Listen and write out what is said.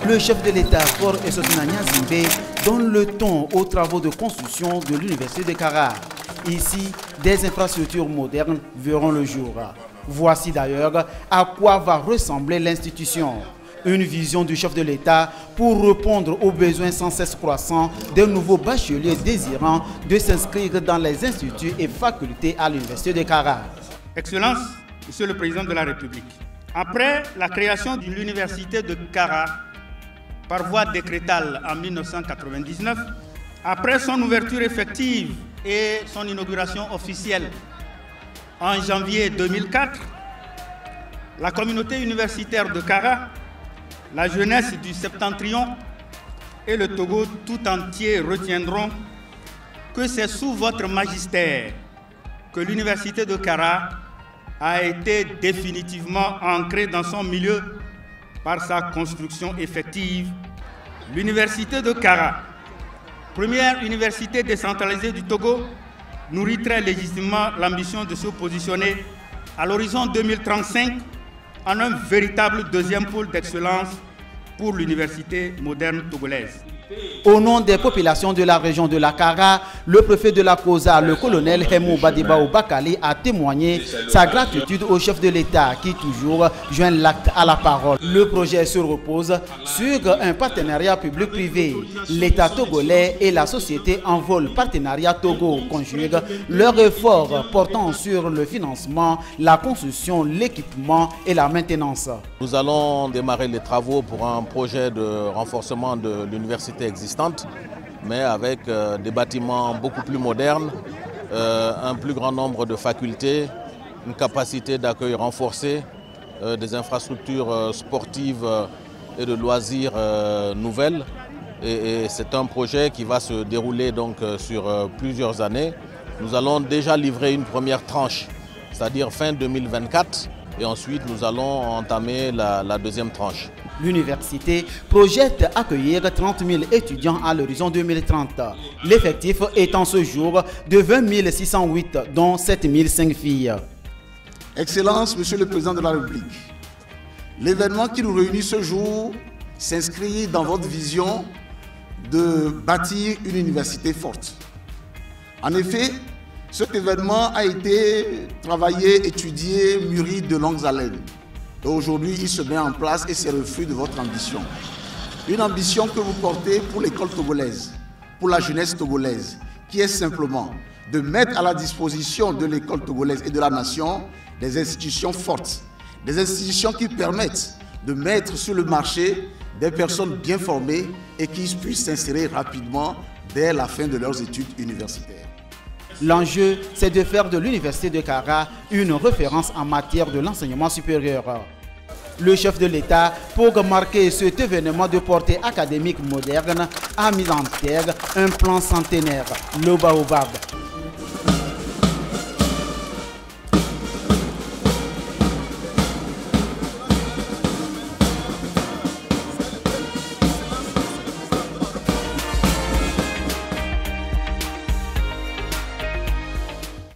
Le chef de l'État, Faure Essotina Gnazingbe, donne le ton aux travaux de construction de l'Université de Kara. Ici, des infrastructures modernes verront le jour. Voici d'ailleurs à quoi va ressembler l'institution. Une vision du chef de l'État pour répondre aux besoins sans cesse croissants de nouveaux bacheliers désirant de s'inscrire dans les instituts et facultés à l'Université de Kara. Excellence, Monsieur le Président de la République, après la création de l'Université de Kara par voie décrétale en 1999, après son ouverture effective et son inauguration officielle en janvier 2004, la communauté universitaire de Kara, la jeunesse du Septentrion et le Togo tout entier retiendront que c'est sous votre magistère que l'université de Kara a été définitivement ancrée dans son milieu par sa construction effective. L'université de Kara, première université décentralisée du Togo, nourrit très légitimement l'ambition de se positionner à l'horizon 2035 en un véritable deuxième pôle d'excellence pour l'université moderne togolaise. Au nom des populations de la région de la Kara, le préfet de la COSA, le colonel Hemou Badibao Bakali, a témoigné sa gratitude au chef de l'État qui toujours joint l'acte à la parole. Le projet se repose sur un partenariat public-privé. L'État togolais et la société Envol Partenariat Togo conjuguent leurs efforts portant sur le financement, la construction, l'équipement et la maintenance. Nous allons démarrer les travaux pour un projet de renforcement de l'université existante, mais avec des bâtiments beaucoup plus modernes, un plus grand nombre de facultés, une capacité d'accueil renforcée, des infrastructures sportives et de loisirs nouvelles. Et c'est un projet qui va se dérouler donc sur plusieurs années. Nous allons déjà livrer une première tranche, c'est-à-dire fin 2024, et ensuite nous allons entamer la deuxième tranche. L'université projette accueillir 30 000 étudiants à l'horizon 2030. L'effectif étant ce jour de 20 608, dont 7 005 filles. Excellence, Monsieur le Président de la République, l'événement qui nous réunit ce jour s'inscrit dans votre vision de bâtir une université forte. En effet, cet événement a été travaillé, étudié, mûri de longues haleines. Et aujourd'hui, il se met en place et c'est le fruit de votre ambition. Une ambition que vous portez pour l'école togolaise, pour la jeunesse togolaise, qui est simplement de mettre à la disposition de l'école togolaise et de la nation des institutions fortes, des institutions qui permettent de mettre sur le marché des personnes bien formées et qui puissent s'insérer rapidement dès la fin de leurs études universitaires. L'enjeu, c'est de faire de l'université de Kara une référence en matière de l'enseignement supérieur. Le chef de l'État, pour marquer cet événement de portée académique moderne, a mis en terre un plan centenaire, le Baobab.